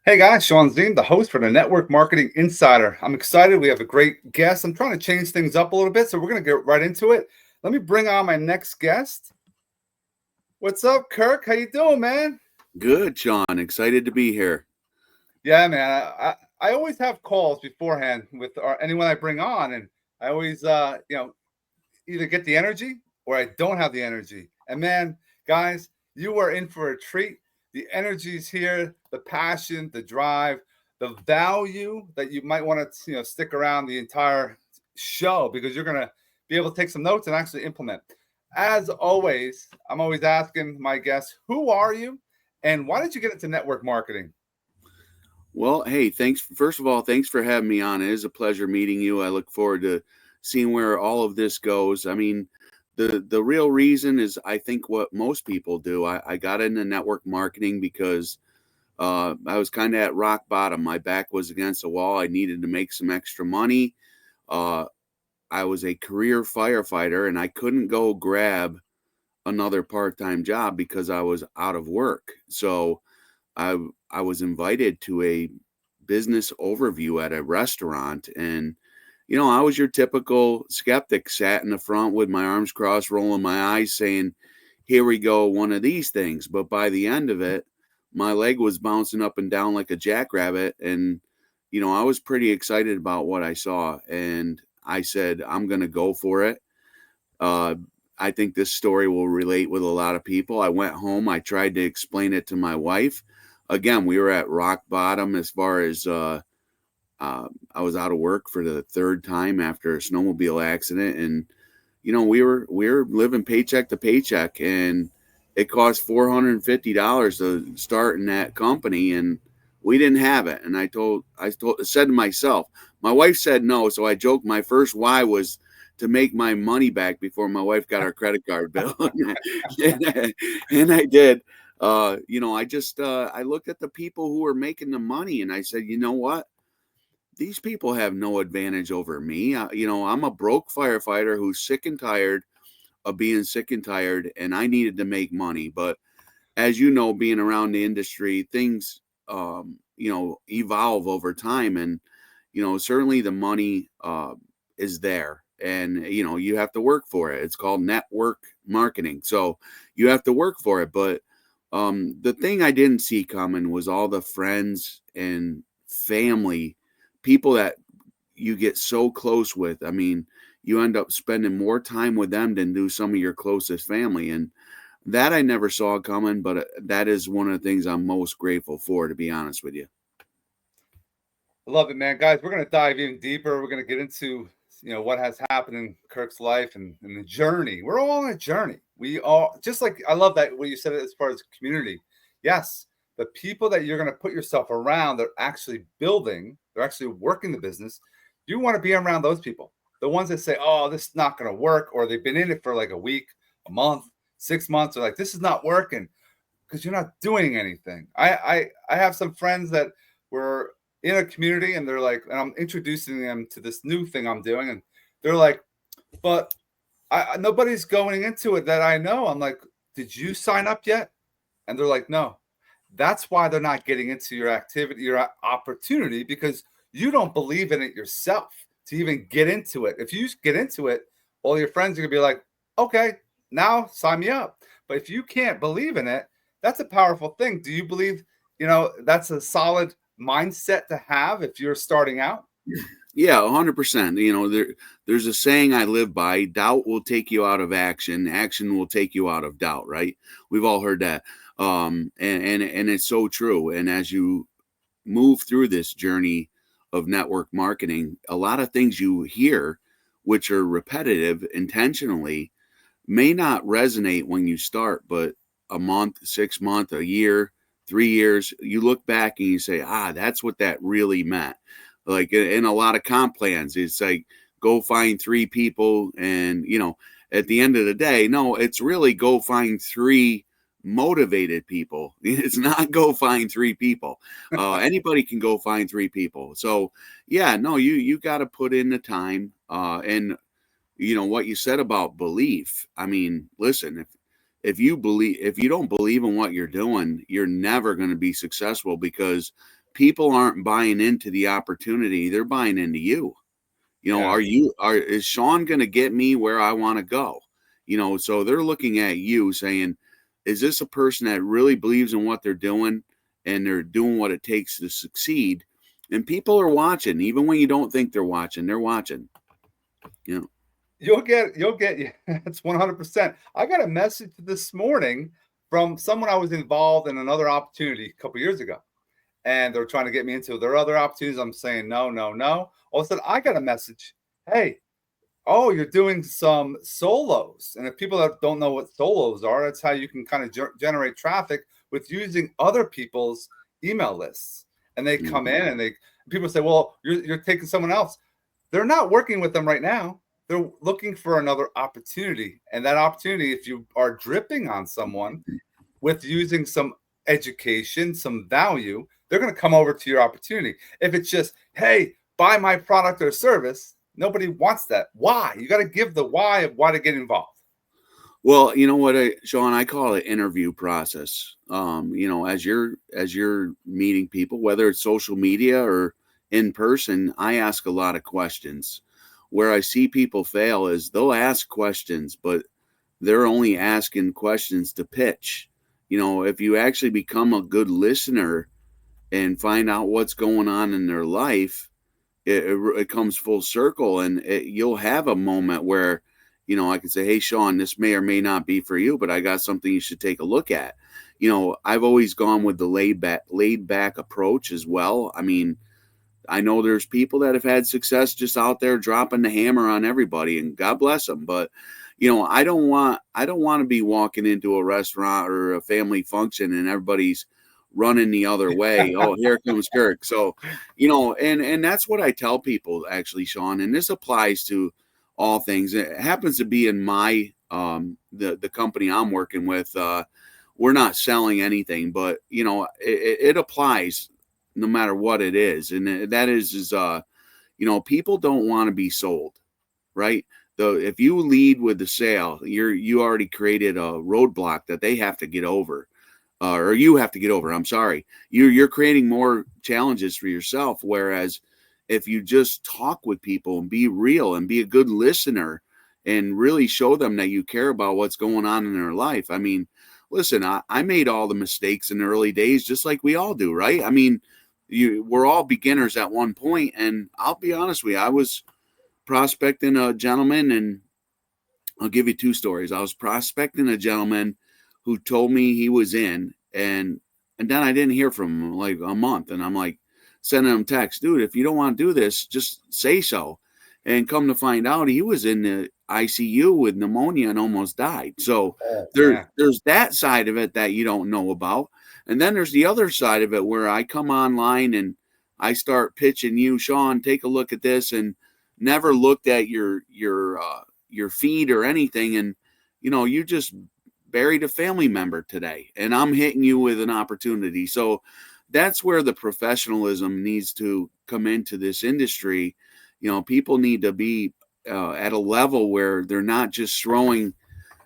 Hey guys, Sean Zine, the host for the Network Marketing Insider. I'm excited. We have a great guest. I'm trying to change things up a little bit, so we're going to get right into it. Let me bring on my next guest. What's up, Kirk? How you doing, man? Good, Sean. Excited to be here. Yeah, man. I always have calls beforehand with anyone I bring on, and I always either get the energy or I don't have the energy. And man, guys, you are in for a treat. The energy is here, the passion, the drive, the value that you might want to stick around the entire show because you're gonna be able to take some notes and actually implement. As always, I'm always asking my guests, who are you and why did you get into network marketing? Well, hey, thanks. First of all, thanks for having me on. It is a pleasure meeting you. I look forward to seeing where all of this goes. I mean, the real reason is I think what most people do. I got into network marketing because I was kind of at rock bottom. My back was against the wall. I needed to make some extra money. Uh, I was a career firefighter, and I couldn't go grab another part-time job because I was out of work. So I I was invited to a business overview at a restaurant, and I was your typical skeptic, sat in the front with my arms crossed, rolling my eyes, saying, "Here we go, one of these things." But by the end of it, my leg was bouncing up and down like a jackrabbit, and I was pretty excited about what I saw, and I said, "I'm going to go for it." Uh, I think this story will relate with a lot of people. I went home. I tried to explain it to my wife. Again, we were at rock bottom as far as I was out of work for the third time after a snowmobile accident, and we were living paycheck to paycheck, and it cost $450 to start in that company, and we didn't have it. And I said to myself, my wife said no, so I joked my first why was to make my money back before my wife got our credit card bill, and I did. I looked at the people who were making the money, and I said, you know what? These people have no advantage over me. I'm a broke firefighter who's sick and tired of being sick and tired, and I needed to make money. But as you know, being around the industry, things evolve over time, and certainly the money is there, and you have to work for it. It's called network marketing, so you have to work for it. But the thing I didn't see coming was all the friends and family, people that you get so close with. I mean, you end up spending more time with them than do some of your closest family. And that I never saw coming, but that is one of the things I'm most grateful for, to be honest with you. I love it, man. Guys, we're going to dive even deeper. We're going to get into what has happened in Kirk's life and the journey. We're all on a journey. We all just like I love that what you said as far as community. Yes, the people that you're going to put yourself around, they're actually building, they're actually working the business. You want to be around those people, the ones that say, "Oh, this is not going to work," or they've been in it for like a week, a month, 6 months. They're like, "This is not working." Because you're not doing anything. I have some friends that were in a community and they're like, and I'm introducing them to this new thing I'm doing, and they're like, but nobody's going into it that I know. I'm like, did you sign up yet? And they're like, no. That's why they're not getting into your activity, your opportunity, because you don't believe in it yourself to even get into it. If you get into it, all your friends are gonna be like, okay, now sign me up. But if you can't believe in it, that's a powerful thing. Do you believe, that's a solid mindset to have if you're starting out? Yeah, 100%. There's a saying I live by: doubt will take you out of action, action will take you out of doubt, right? We've all heard that. And it's so true. And as you move through this journey of network marketing, a lot of things you hear, which are repetitive intentionally, may not resonate when you start, but a month, 6 month, a year, 3 years, you look back and you say, that's what that really meant. Like in a lot of comp plans, it's like, go find three people. And, at the end of the day, no, it's really go find three motivated people. It's not go find three people. Anybody can go find three people. So yeah, no, you got to put in the time. And what you said about belief. I mean, listen, if you don't believe in what you're doing, you're never going to be successful, because people aren't buying into the opportunity. They're buying into you. Is Sean going to get me where I want to go? So they're looking at you saying, is this a person that really believes in what they're doing and they're doing what it takes to succeed? And people are watching, even when you don't think they're watching, you'll get that's 100%. I got a message this morning from someone I was involved in another opportunity a couple years ago, and they're trying to get me into their other opportunities. I'm saying no, no, no. All of a sudden, I got a message. Hey, oh, you're doing some solos. And if people that don't know what solos are, that's how you can kind of generate traffic with using other people's email lists. And they come in and people say, well, you're taking someone else. They're not working with them right now. They're looking for another opportunity. And that opportunity, if you are dripping on someone with using some education, some value, they're going to come over to your opportunity. If it's just, hey, buy my product or service, nobody wants that. Why? You got to give the why of why to get involved. Well, you know what, Sean, I call it interview process. As you're meeting people, whether it's social media or in person, I ask a lot of questions. Where I see people fail is they'll ask questions, but they're only asking questions to pitch. If you actually become a good listener and find out what's going on in their life, it comes full circle, and you'll have a moment where, I can say, hey, Sean, this may or may not be for you, but I got something you should take a look at. I've always gone with the laid back approach as well. I mean, I know there's people that have had success just out there dropping the hammer on everybody, and God bless them. But, I don't want to be walking into a restaurant or a family function and everybody's running the other way. Oh, here comes Kirk. So, and that's what I tell people, actually, Sean, and this applies to all things. It happens to be in my, the company I'm working with. We're not selling anything, but it applies no matter what it is. And that is people don't want to be sold, right? Though if you lead with the sale, you already created a roadblock that they have to get over. Or you have to get over. I'm sorry. You're creating more challenges for yourself. Whereas if you just talk with people and be real and be a good listener and really show them that you care about what's going on in their life. I mean, listen, I made all the mistakes in the early days, just like we all do, right? I mean, we're all beginners at one point, and I'll be honest with you, I was prospecting a gentleman, and I'll give you two stories. I was prospecting a gentleman who told me he was in, and then I didn't hear from him like a month, and I'm like sending him text, dude, if you don't want to do this, just say so. And come to find out, he was in the ICU with pneumonia and almost died. So there's that side of it that you don't know about. And then there's the other side of it where I come online and I start pitching you, Sean, take a look at this, and never looked at your feed or anything. And, you just buried a family member today, and I'm hitting you with an opportunity. So that's where the professionalism needs to come into this industry. People need to be at a level where they're not just throwing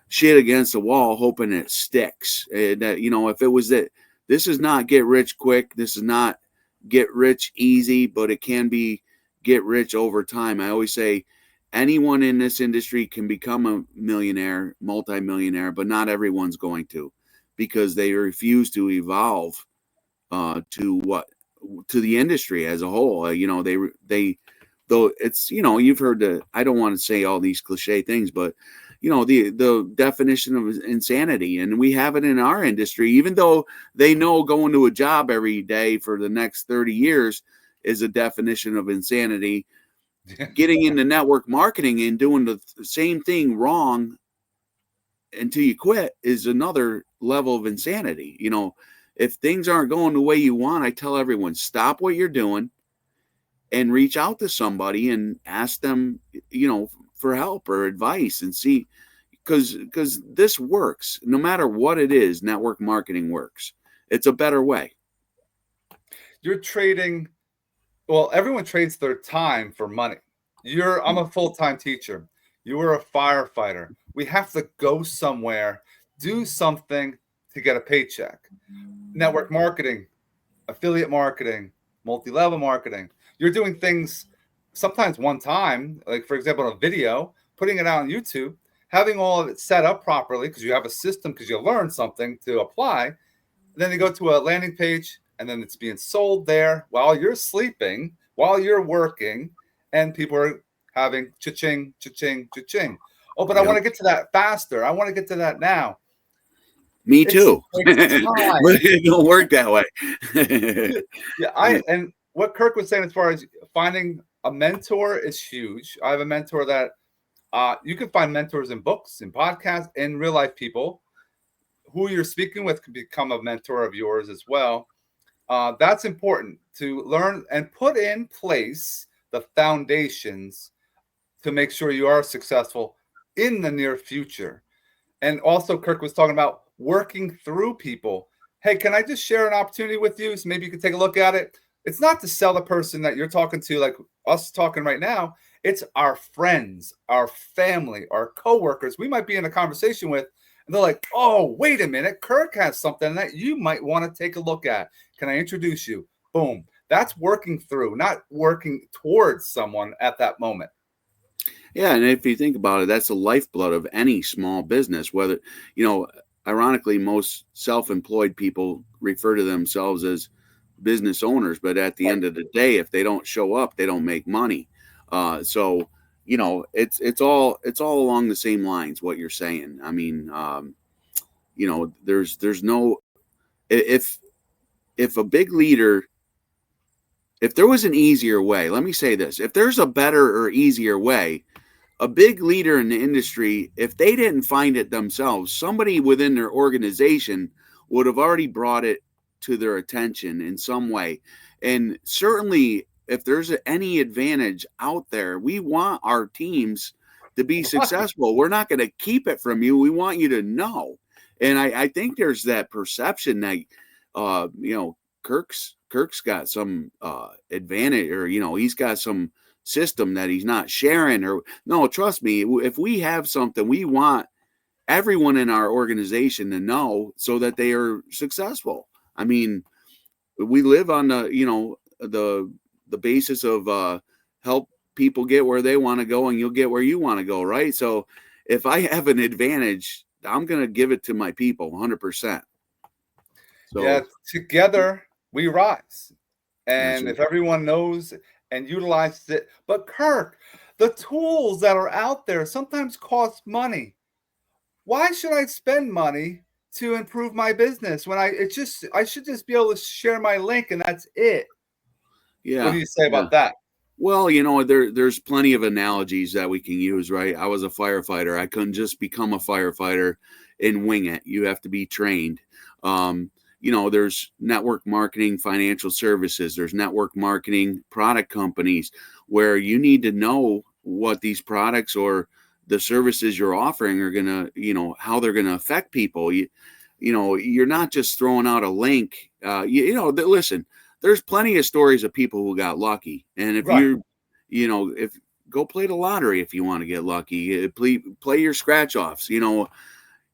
shit against the wall hoping it sticks. That if it was that, this is not get rich quick, this is not get rich easy, but it can be get rich over time. I always say anyone in this industry can become a millionaire, multimillionaire, but not everyone's going to, because they refuse to evolve to the industry as a whole. They though it's, you've heard I don't want to say all these cliche things, but the definition of insanity, and we have it in our industry, even though they know going to a job every day for the next 30 years is a definition of insanity. Getting into network marketing and doing the same thing wrong until you quit is another level of insanity. If things aren't going the way you want, I tell everyone, stop what you're doing and reach out to somebody and ask them, for help or advice, and see, because this works. No matter what it is, network marketing works. It's a better way. You're trading. Well, everyone trades their time for money. I'm a full-time teacher. You were a firefighter. We have to go somewhere, do something to get a paycheck. Network marketing, affiliate marketing, multi-level marketing. You're doing things sometimes one time, like for example, a video, putting it out on YouTube, having all of it set up properly because you have a system because you learned something to apply. Then you go to a landing page and then it's being sold there while you're sleeping, while you're working, and people are having cha-ching, cha-ching, cha-ching. Oh, but I want Yep. to get to that faster. I want to get to that now. Me It's too. takes But time. it don't work that way. Yeah, and what Kirk was saying as far as finding a mentor is huge. I have a mentor that you can find mentors in books, in podcasts, in real life people. Who you're speaking with can become a mentor of yours as well. That's important to learn and put in place the foundations to make sure you are successful in the near future. And also, Kirk was talking about working through people. Hey, can I just share an opportunity with you? So maybe you can take a look at it. It's not to sell the person that you're talking to, like us talking right now. It's our friends, our family, our coworkers. We might be in a conversation with, and they're like, oh, wait a minute. Kirk has something that you might want to take a look at. Can I introduce you? Boom. That's working through, not working towards someone at that moment. Yeah, and if you think about it, that's the lifeblood of any small business. Whether, ironically, most self-employed people refer to themselves as business owners, but at the Right. end of the day, if they don't show up, they don't make money. So it's all along the same lines. What you're saying. I mean, there's no if a big leader. If there was an easier way, let me say this: if there's a better or easier way, a big leader in the industry, if they didn't find it themselves, somebody within their organization would have already brought it to their attention in some way. And certainly, if there's any advantage out there, we want our teams to be successful. We're not going to keep it from you. We want you to know. And I think there's that perception that, Kirk's got some advantage, or he's got some system that he's not sharing. Or no, trust me, if we have something, we want everyone in our organization to know so that they are successful. I mean, we live on the basis of help people get where they want to go, and you'll get where you want to go, right? So if I have an advantage, I'm going to give it to my people 100%. Yeah, So together we rise. that's And right. if everyone knows and utilizes it, but Kirk, the tools that are out there sometimes cost money. Why should I spend money to improve my business when I should just be able to share my link and that's it? What do Yeah. you say Yeah. about that? Well, there's plenty of analogies that we can use, right? I was a firefighter. I couldn't just become a firefighter and wing it. You have to be trained. There's network marketing, financial services, there's network marketing, product companies, where you need to know what these products or the services you're offering are going to, how they're going to affect people. You're not just throwing out a link. Listen, there's plenty of stories of people who got lucky. And if Right. if go play the lottery, if you want to get lucky, play your scratch offs,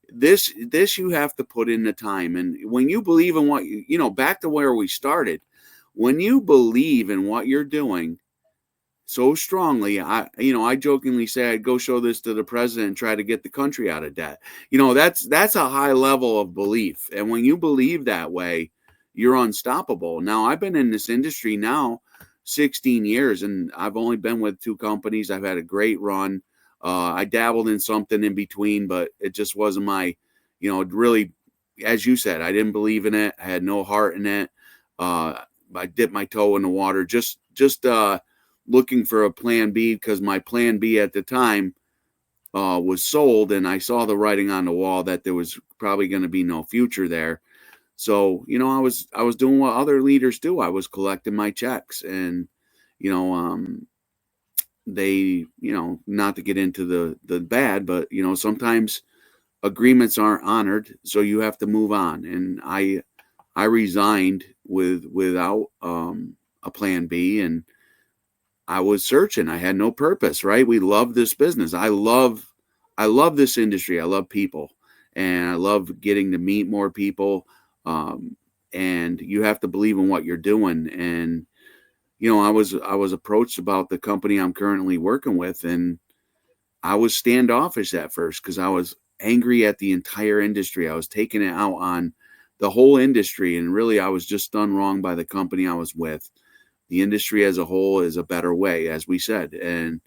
this you have to put in the time. And when you believe in what back to where we started, when you believe in what you're doing so strongly, I jokingly say I'd go show this to the president and try to get the country out of debt. That's a high level of belief. And when you believe that way, you're unstoppable. Now, I've been in this industry now 16 years, and I've only been with 2 companies. I've had a great run. I dabbled in something in between, but it just wasn't my, really, as you said, I didn't believe in it. I had no heart in it. I dipped my toe in the water, just looking for a plan B, because my plan B at the time was sold, and I saw the writing on the wall that there was probably going to be no future there. So, I was doing what other leaders do. I was collecting my checks, and, they, not to get into the bad, but, sometimes agreements aren't honored, so you have to move on. And I resigned without a plan B, and I was searching. I had no purpose, right? We love this business. I love this industry. I love people, and I love getting to meet more people. And you have to believe in what you're doing. And, I was approached about the company I'm currently working with, and I was standoffish at first because I was angry at the entire industry. I was taking it out on the whole industry, and really I was just done wrong by the company I was with. The industry as a whole is a better way, as we said. And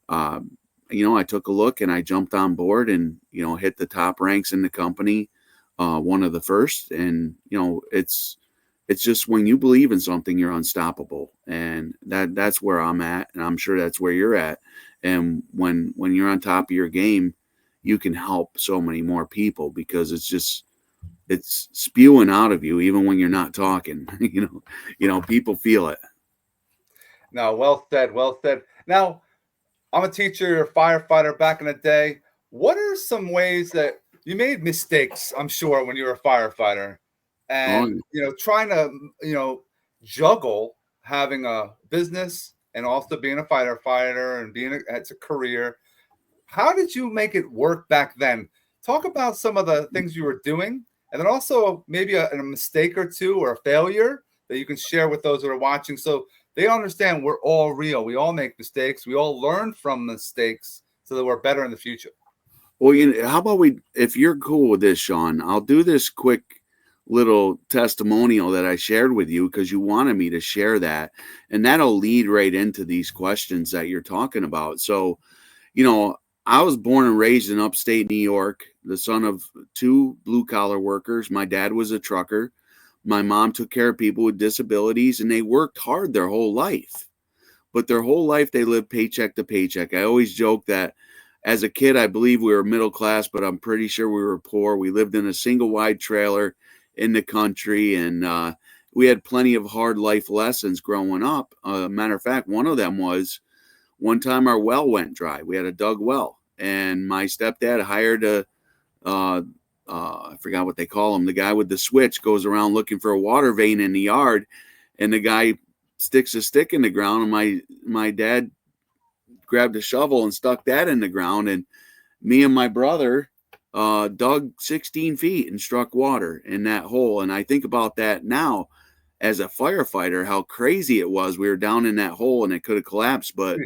um, I took a look and I jumped on board and hit the top ranks in the company, one of the first. And it's just when you believe in something, you're unstoppable, and that's where I'm at, and I'm sure that's where you're at. And when you're on top of your game, you can help so many more people because it's spewing out of you even when you're not talking. People feel it. No, well said, well said. Now, I'm a teacher, you're a firefighter back in the day. What are some ways that you made mistakes, I'm sure, when you were a firefighter? Oh, And, trying to, juggle having a business and also being a firefighter and it's a career. How did you make it work back then? Talk about some of the things you were doing, and then also maybe a mistake or two or a failure that you can share with those that are watching so they understand we're all real. We all make mistakes. We all learn from mistakes so that we're better in the future. well, how about if you're cool with this, Sean, I'll do this quick little testimonial that I shared with you because you wanted me to share that. And that'll lead right into these questions that you're talking about. So, I was born and raised in upstate New York, the son of two blue collar workers. My dad was a trucker. My mom took care of people with disabilities, and they worked hard their whole life. But their whole life, they lived paycheck to paycheck. I always joke that as a kid, I believe we were middle class, but I'm pretty sure we were poor. We lived in a single wide trailer in the country, and we had plenty of hard life lessons growing up. Matter of fact, one of them was one time our well went dry. We had a dug well, and my stepdad hired I forgot what they call him. The guy with the switch goes around looking for a water vein in the yard, and the guy sticks a stick in the ground, and my dad grabbed a shovel and stuck that in the ground, and me and my brother dug 16 feet and struck water in that hole. And I think about that now as a firefighter, how crazy it was. We were down in that hole and it could have collapsed. But,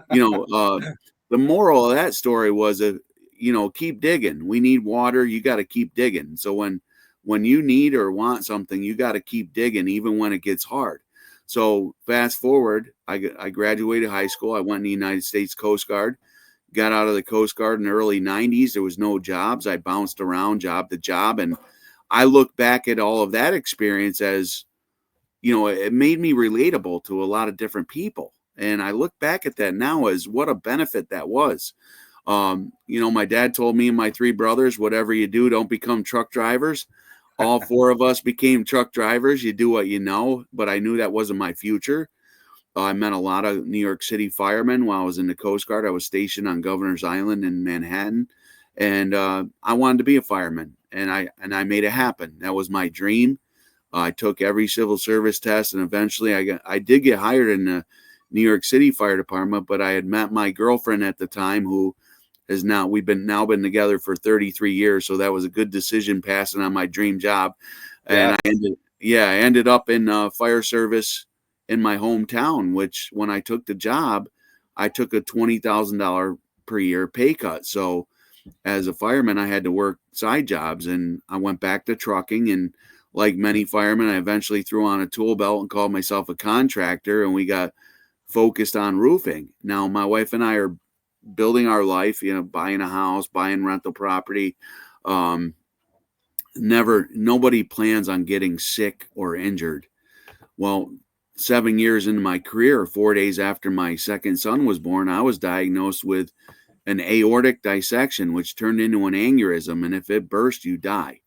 the moral of that story was, keep digging. We need water. You got to keep digging. So when you need or want something, you got to keep digging, even when it gets hard. So fast forward, I graduated high school. I went in the United States Coast Guard, got out of the Coast Guard in the early 90s. There was no jobs. I bounced around job to job. And I look back at all of that experience as, it made me relatable to a lot of different people. And I look back at that now as what a benefit that was. My dad told me and my three brothers, whatever you do, don't become truck drivers. All four of us became truck drivers. You do what you know, but I knew that wasn't my future. I met a lot of New York City firemen while I was in the Coast Guard. I was stationed on Governor's Island in Manhattan, and I wanted to be a fireman, and I made it happen. That was my dream. I took every civil service test, and eventually I did get hired in the New York City Fire Department. But I had met my girlfriend at the time, who we've been together for 33 years. So that was a good decision passing on my dream job. Yeah. And I ended up in fire service in my hometown, which when I took the job, I took a $20,000 per year pay cut. So as a fireman, I had to work side jobs, and I went back to trucking. And like many firemen, I eventually threw on a tool belt and called myself a contractor, and we got focused on roofing. Now, my wife and I are building our life, buying a house, buying rental property. Nobody plans on getting sick or injured. Well, 7 years into my career, 4 days after my second son was born, I was diagnosed with an aortic dissection, which turned into an aneurysm. And if it burst, you die.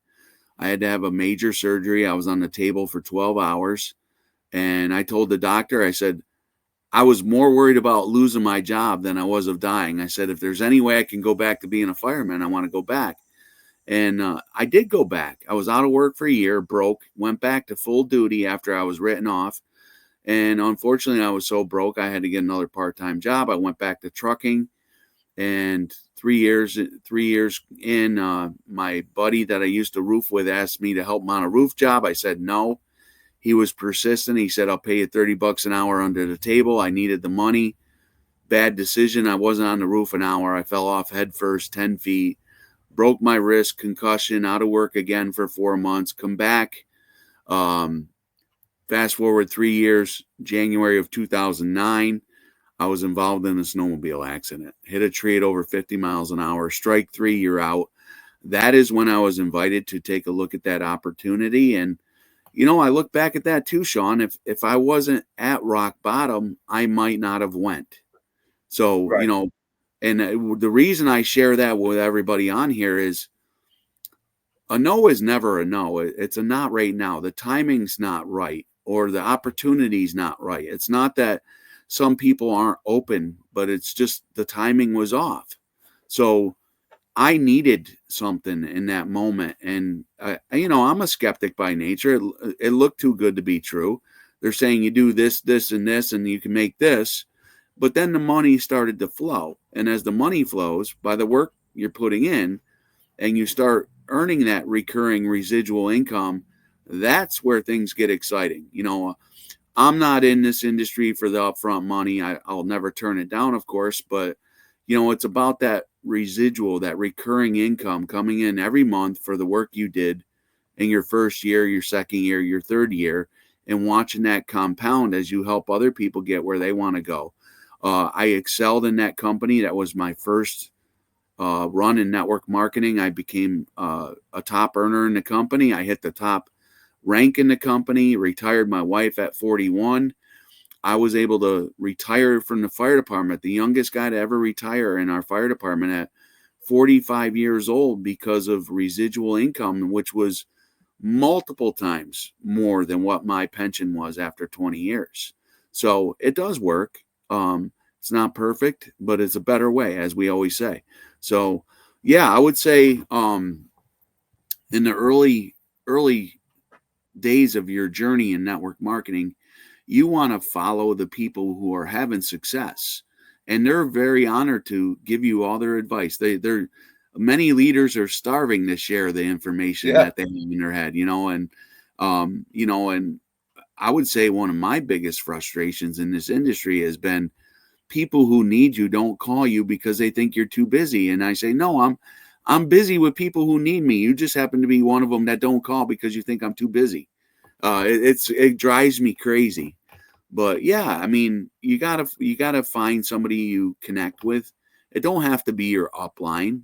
I had to have a major surgery. I was on the table for 12 hours. And I told the doctor, I said, I was more worried about losing my job than I was of dying. I said, if there's any way I can go back to being a fireman, I want to go back. And I did go back. I was out of work for a year, broke, went back to full duty after I was written off. And unfortunately, I was so broke, I had to get another part-time job. I went back to trucking. And 3 years in, my buddy that I used to roof with asked me to help him on a roof job. I said no. He was persistent. He said, I'll pay you $30 an hour under the table. I needed the money. Bad decision. I wasn't on the roof an hour. I fell off head first, 10 feet, broke my wrist, concussion, out of work again for 4 months, come back. Fast forward 3 years, January of 2009, I was involved in a snowmobile accident, hit a tree at over 50 miles an hour, strike three, you're out. That is when I was invited to take a look at that opportunity. And, I look back at that too, Sean. If I wasn't at rock bottom, I might not have went. So, Right. And the reason I share that with everybody on here is a no is never a no. It's a not right now. The timing's not right, or the opportunity's not right. It's not that some people aren't open, but it's just the timing was off. So I needed something in that moment. And, I'm a skeptic by nature. It looked too good to be true. They're saying you do this, this, and this, and you can make this. But then the money started to flow. And as the money flows by the work you're putting in, and you start earning that recurring residual income, that's where things get exciting. I'm not in this industry for the upfront money. I'll never turn it down, of course, but it's about that residual, that recurring income coming in every month for the work you did in your first year, your second year, your third year, and watching that compound as you help other people get where they want to go. I excelled in that company. That was my first run in network marketing. I became a top earner in the company. I hit the top rank in the company, retired my wife at 41. I was able to retire from the fire department, the youngest guy to ever retire in our fire department at 45 years old because of residual income, which was multiple times more than what my pension was after 20 years. So it does work. It's not perfect, but it's a better way, as we always say. So, yeah, I would say in the early days of your journey in network marketing, you want to follow the people who are having success, and they're very honored to give you all their advice. They're many leaders are starving to share the information that they have in their head, and I would say one of my biggest frustrations in this industry has been people who need you don't call you because they think you're too busy. And I say, no, I'm busy with people who need me. You just happen to be one of them that don't call because you think I'm too busy. It drives me crazy. But yeah, I mean, you gotta find somebody you connect with. It don't have to be your upline.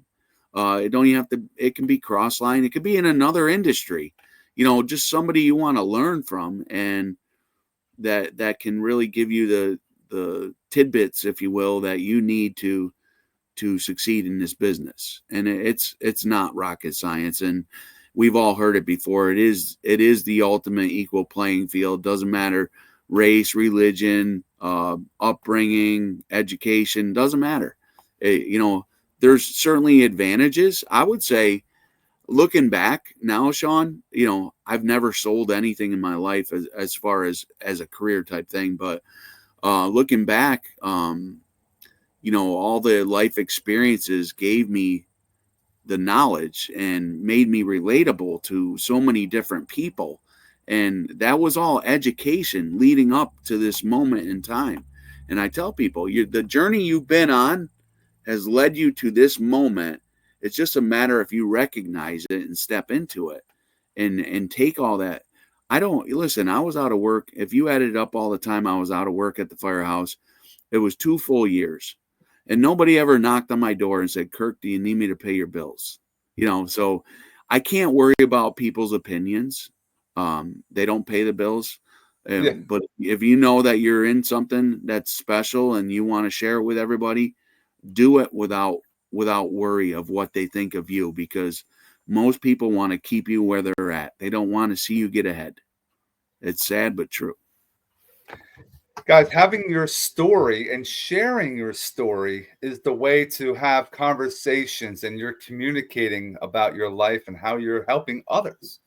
It can be crossline. It could be in another industry, just somebody you want to learn from, and that can really give you the tidbits, if you will, that you need to succeed in this business. And it's not rocket science, and we've all heard it before. It is the ultimate equal playing field. Doesn't matter race, religion, upbringing, education, doesn't matter. There's certainly advantages. I would say, looking back now, Sean, I've never sold anything in my life as far as a career type thing, but looking back, all the life experiences gave me the knowledge and made me relatable to so many different people. And that was all education leading up to this moment in time. And I tell people, the journey you've been on has led you to this moment. It's just a matter if you recognize it and step into it and take all that. I was out of work. If you added up all the time I was out of work at the firehouse, it was 2 full years. And nobody ever knocked on my door and said, Kirk, do you need me to pay your bills? So I can't worry about people's opinions. They don't pay the bills. But if you know that you're in something that's special and you want to share it with everybody, do it without worry of what they think of you, because most people want to keep you where they're at. They don't want to see you get ahead. It's sad, but true. Guys, having your story and sharing your story is the way to have conversations, and you're communicating about your life and how you're helping others.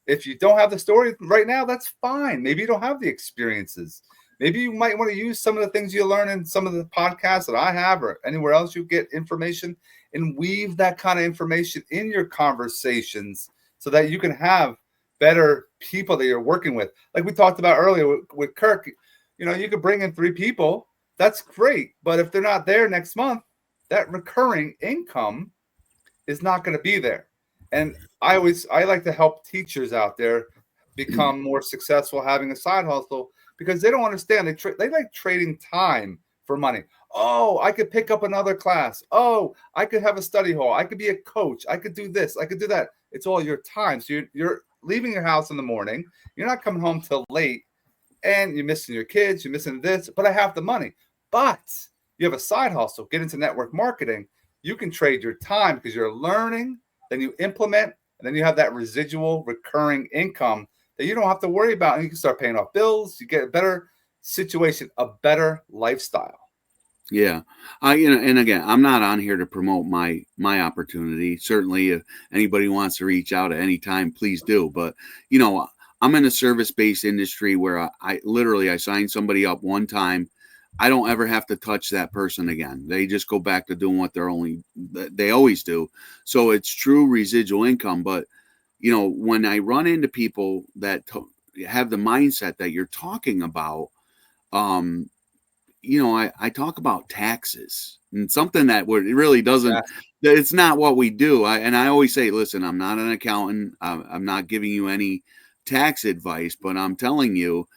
If you don't have the story right now, that's fine. Maybe you don't have the experiences. Maybe you might want to use some of the things you learn in some of the podcasts that I have or anywhere else you get information, and weave that kind of information in your conversations so that you can have better people that you're working with. Like we talked about earlier with Kirk, you could bring in 3 people. That's great. But if they're not there next month, that recurring income is not going to be there. And I like to help teachers out there become more successful having a side hustle, because they don't understand. They like trading time for money. Oh, I could pick up another class. Oh, I could have a study hall. I could be a coach. I could do this. I could do that. It's all your time. So you're leaving your house in the morning. You're not coming home till late, and you're missing your kids. You're missing this. But I have the money. But you have a side hustle. Get into network marketing. You can trade your time because you're learning, then you implement, and then you have that residual recurring income that you don't have to worry about. And you can start paying off bills. You get a better situation, a better lifestyle. Yeah. And again, I'm not on here to promote my opportunity. Certainly if anybody wants to reach out at any time, please do. But, I'm in a service-based industry where I sign somebody up one time. I don't ever have to touch that person again. They just go back to doing what they always do. So it's true residual income. But, when I run into people that have the mindset that you're talking about, I talk about taxes, and something that it really doesn't, it's not what we do. I always say, listen, I'm not an accountant. I'm not giving you any tax advice, but I'm telling you,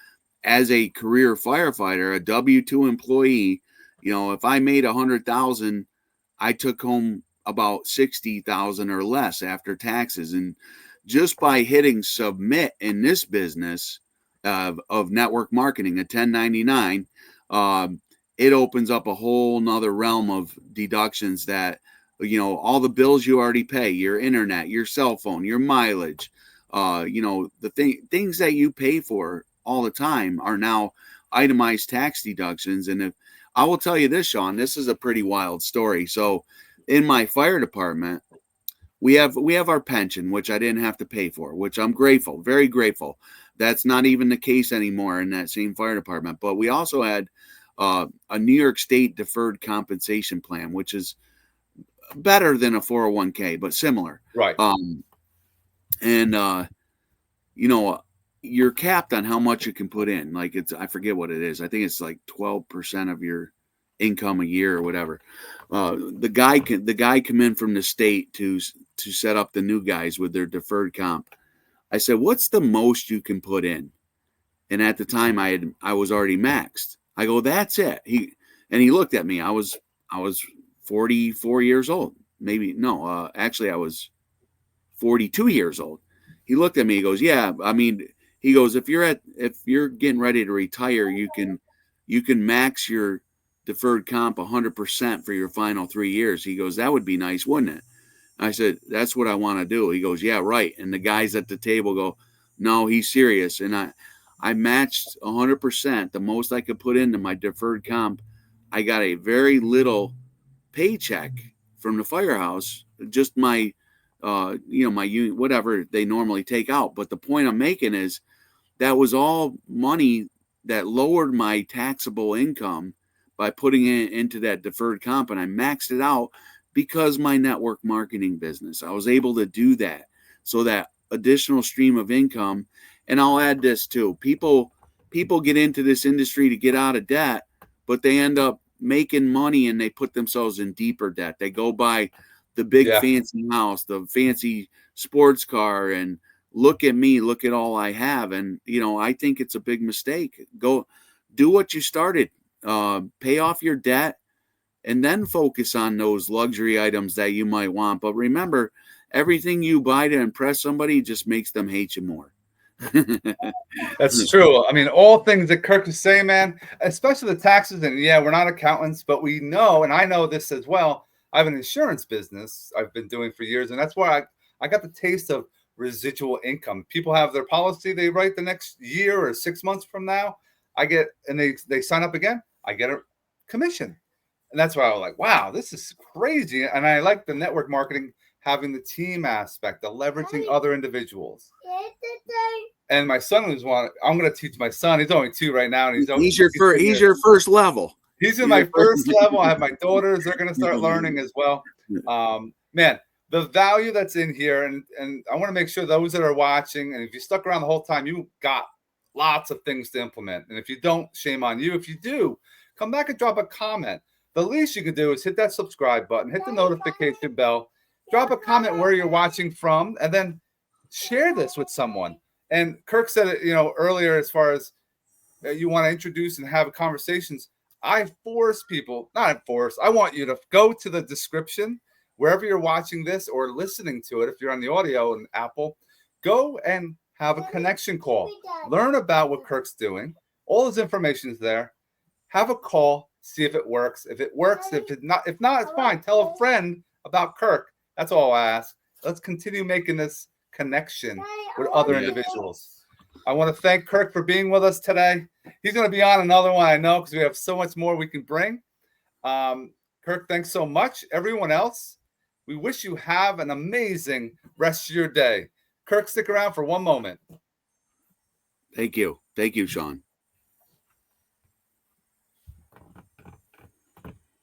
as a career firefighter, a W-2 employee, if I made 100,000, I took home about 60,000 or less after taxes. And just by hitting submit in this business of network marketing, a 1099, it opens up a whole nother realm of deductions that, all the bills you already pay, your internet, your cell phone, your mileage, the things that you pay for all the time are now itemized tax deductions. And I will tell you this, Sean, this is a pretty wild story. So in my fire department, we have our pension, which I didn't have to pay for, which I'm grateful, very grateful. That's not even the case anymore in that same fire department. But we also had a New York State deferred compensation plan, which is better than a 401k, but similar. Right. You're capped on how much you can put in. Like I forget what it is. I think it's like 12% of your income a year or whatever. The guy come in from the state to set up the new guys with their deferred comp. I said, what's the most you can put in? And at the time I was already maxed. I go, that's it. He looked at me. I was 44 years old. Maybe no, actually I was 42 years old. He looked at me. He goes, yeah. I mean, he goes, if you're getting ready to retire, you can max your deferred comp 100% for your final 3 years. He goes, that would be nice, wouldn't it? I said, that's what I want to do. He goes, yeah, right. And the guys at the table go, no, he's serious. And I matched 100%, the most I could put into my deferred comp. I got a very little paycheck from the firehouse, just my my unit, whatever they normally take out. But the point I'm making is that was all money that lowered my taxable income by putting it into that deferred comp, and I maxed it out because my network marketing business. I was able to do that. So that additional stream of income. And I'll add this too. People get into this industry to get out of debt, but they end up making money and they put themselves in deeper debt. They go buy the big fancy house, the fancy sports car, and look at me, look at all I have. And, I think it's a big mistake. Go do what you started, pay off your debt, and then focus on those luxury items that you might want. But remember, everything you buy to impress somebody just makes them hate you more. That's true. I mean, all things that Kirk is saying, man, especially the taxes. And yeah, we're not accountants, but we know, and I know this as well. I have an insurance business I've been doing for years, and that's why I got the taste of residual income. People have their policy they write the next year or 6 months from now. I get, and they sign up again. I get a commission. And that's why I was like, wow, this is crazy. And I like the network marketing, having the team aspect, the leveraging other individuals. And my son was I'm going to teach my son. He's only 2 right now. And he's your first level. He's in my first level. I have my daughters. They're going to start learning as well. Man, the value that's in here, and I want to make sure those that are watching, and if you stuck around the whole time, you got lots of things to implement. And if you don't, shame on you. If you do, come back and drop a comment. The least you can do is hit that subscribe button, hit the notification bell, drop a comment where you're watching from, and then share this with someone. And Kirk said it, earlier, as far as you want to introduce and have conversations. I want you to go to the description wherever you're watching this or listening to it. If you're on the audio and Apple, go and have a connection call. Learn about what Kirk's doing. All his information is there. Have a call, see if it works. If it works, if not, it's fine. Tell a friend about Kirk. That's all I ask. Let's continue making this connection with other individuals. I want to thank Kirk for being with us today. He's going to be on another one, I know, because we have so much more we can bring. Kirk, thanks so much. Everyone else, we wish you have an amazing rest of your day. Kirk, stick around for one moment. Thank you. Thank you, Sean.